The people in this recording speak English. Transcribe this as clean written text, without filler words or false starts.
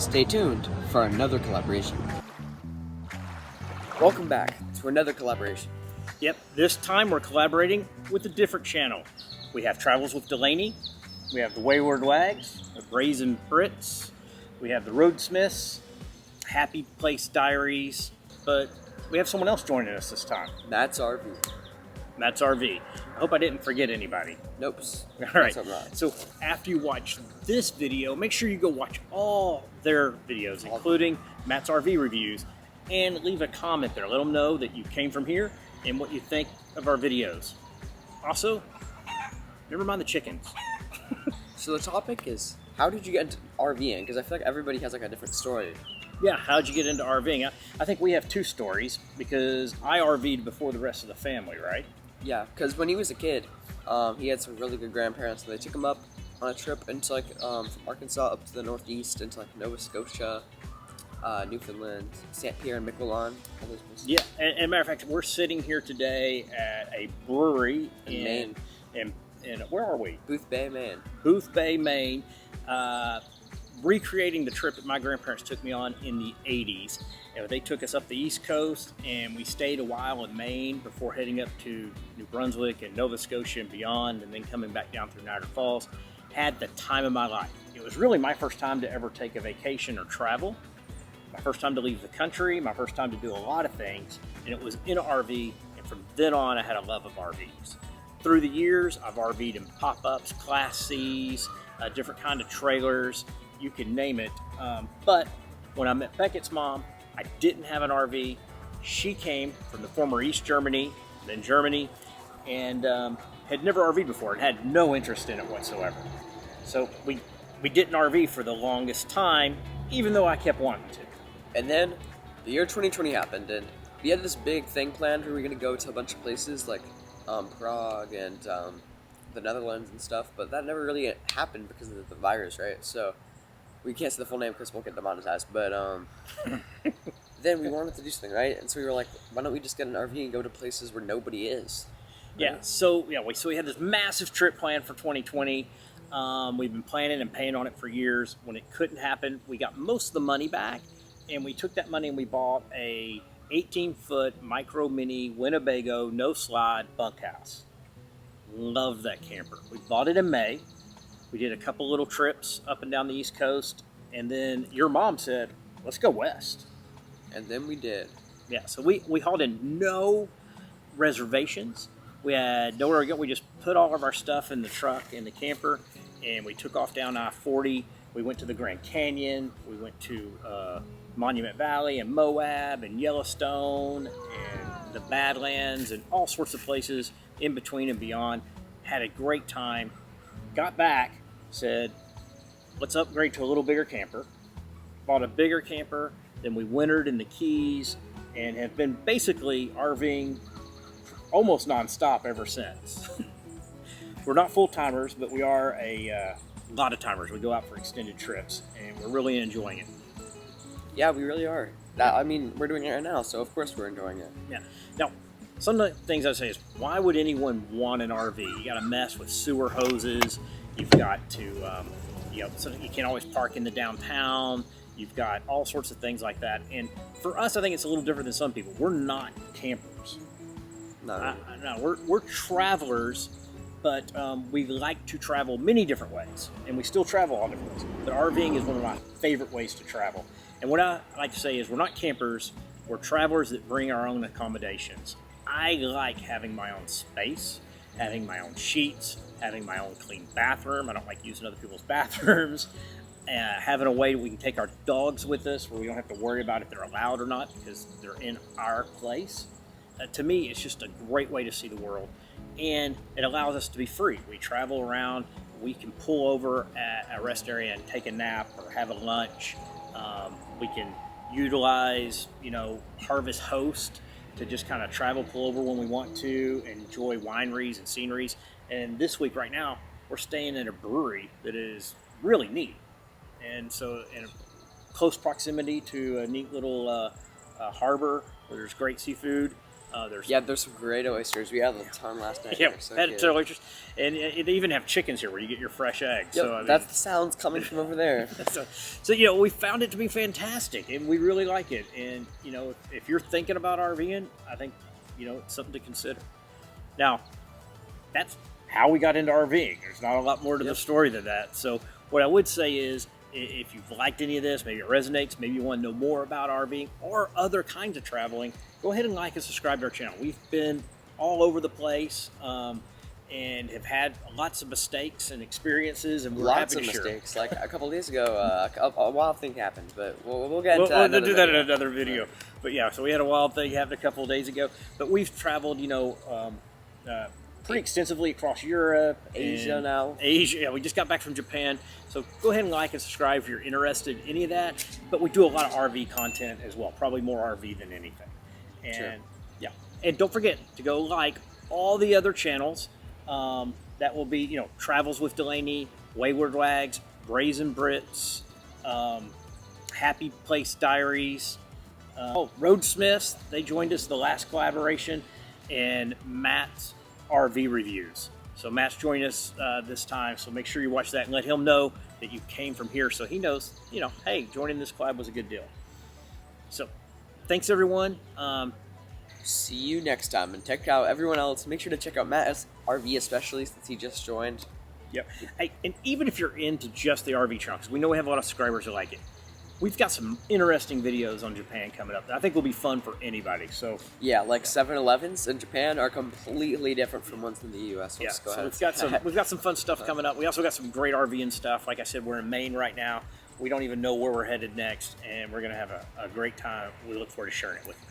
Stay tuned for another collaboration. Welcome back to another collaboration. Yep, this time we're collaborating with a different channel. We have Travels with Delaney, we have the Wayward Waggs, the Brazen Britts, we have TheRoadSmiths, Happy Place Diaries, but we have someone else joining us this time. That's RV. That's RV. I hope I didn't forget anybody. Nope. All right, so after you watch this video, make sure you go watch all their videos, including Matt's RV reviews, and leave a comment there. Let them know that you came from here and what you think of our videos. Also, never mind the chickens. So the topic is, how did you get into RVing? Because I feel like everybody has like a different story. Yeah, how'd you get into RVing? I think we have two stories because I RV'd before the rest of the family, right? Yeah, because when he was a kid, he had some really good grandparents, so they took him up on a trip into like from Arkansas up to the northeast into like Nova Scotia, Newfoundland, St. Pierre and Miquelon, all those places. Yeah, and matter of fact, we're sitting here today at a brewery in Maine. In where are we? Boothbay, Maine. Boothbay, Maine. Recreating the trip that my grandparents took me on in the 80s. And they took us up the East Coast, and we stayed a while in Maine before heading up to New Brunswick and Nova Scotia and beyond, and then coming back down through Niagara Falls. Had the time of my life. It was really my first time to ever take a vacation or travel. My first time to leave the country, my first time to do a lot of things, and it was in an RV, and from then on I had a love of RVs. Through the years, I've RV'd in pop-ups, Class C's, different kind of trailers, you can name it. But when I met Beckett's mom, I didn't have an RV. She came from the former East Germany, then Germany, and had never RV'd before and had no interest in it whatsoever. So we didn't RV for the longest time, even though I kept wanting to. And then the year 2020 happened, and we had this big thing planned where we were going to go to a bunch of places like Prague and the Netherlands and stuff, but that never really happened because of the virus, right? So we can't say the full name because we'll get demonetized, but then we wanted to do something, right? And so we were like, why don't we just get an RV and go to places where nobody is? Right? Yeah, so we had this massive trip planned for 2020. We've been planning and paying on it for years. When it couldn't happen, we got most of the money back, and we took that money and we bought a 18-foot micro mini Winnebago no slide bunkhouse. Loved that camper. We bought it in May. We did a couple little trips up and down the East Coast, and then your mom said, let's go west. And then we did. Yeah, so we hauled in no reservations. We had nowhere to go. We just put all of our stuff in the truck, in the camper, and we took off down I-40. We went to the Grand Canyon. We went to Monument Valley and Moab and Yellowstone and the Badlands and all sorts of places in between and beyond. Had a great time. Got back, said, let's upgrade to a little bigger camper. Bought a bigger camper, then we wintered in the Keys and have been basically RVing almost nonstop ever since. We're not full-timers, but we are a lot of timers. We go out for extended trips, and we're really enjoying it. Yeah, we really are. I mean, we're doing it right now, so of course we're enjoying it. Yeah. Now, some of the things I say is, why would anyone want an RV? You got to mess with sewer hoses. You've got to, so you can't always park in the downtown. You've got all sorts of things like that. And for us, I think it's a little different than some people. We're not campers. No. No, we're travelers, but we like to travel many different ways, and we still travel all different ways. But RVing is one of my favorite ways to travel. And what I like to say is, we're not campers. We're travelers that bring our own accommodations. I like having my own space, having my own sheets, having my own clean bathroom. I don't like using other people's bathrooms. Having a way we can take our dogs with us where we don't have to worry about if they're allowed or not because they're in our place. To me, it's just a great way to see the world, and it allows us to be free. We travel around. We can pull over at a rest area and take a nap or have a lunch. We can utilize, Harvest Host to just kind of travel, pull over when we want to, enjoy wineries and sceneries. And this week, right now, we're staying at a brewery that is really neat. And so in close proximity to a neat little harbor where there's great seafood. There's some great oysters. We had a ton last night. Yeah, They're so had good. to oysters, and they even have chickens here where you get your fresh eggs. Yep, So I mean, that's the sounds coming from over there. so we found it to be fantastic, and we really like it. And if you're thinking about RVing, I think it's something to consider. Now, that's how we got into RVing. There's not a lot more to the story than that. So what I would say is, if you've liked any of this, maybe it resonates, maybe you want to know more about RVing or other kinds of traveling, go ahead and like and subscribe to our channel. We've been all over the place and have had lots of mistakes and experiences, and we're happy to share. Mistakes. Like a couple of days ago, a wild thing happened, but we'll get into we'll do that in another video. But yeah, so we had a wild thing happen a couple of days ago. But we've traveled, pretty extensively across Europe, Asia now. Asia, yeah, we just got back from Japan. So go ahead and like and subscribe if you're interested in any of that. But we do a lot of RV content as well, probably more RV than anything. And and don't forget to go like all the other channels. That will be, Travels with Delaney, Wayward Waggs, Brazen Britts, Happy Place Diaries, RVers. They joined us the last collaboration, and Matt's RV reviews. So Matt's joined us this time, so make sure you watch that and let him know that you came from here, so he knows, hey, joining this collab was a good deal. So thanks everyone. See you next time, and check out everyone else. Make sure to check out Matt's RV, especially since he just joined. Yep. Hey, and even if you're into just the RV channel, because we know we have a lot of subscribers who like it, we've got some interesting videos on Japan coming up that I think will be fun for anybody. So yeah, like 7-Elevens in Japan are completely different from ones in the U.S. Yeah, Go so ahead. we've got some fun stuff coming up. We also got some great RVing stuff. Like I said, we're in Maine right now. We don't even know where we're headed next, and we're going to have a great time. We look forward to sharing it with you.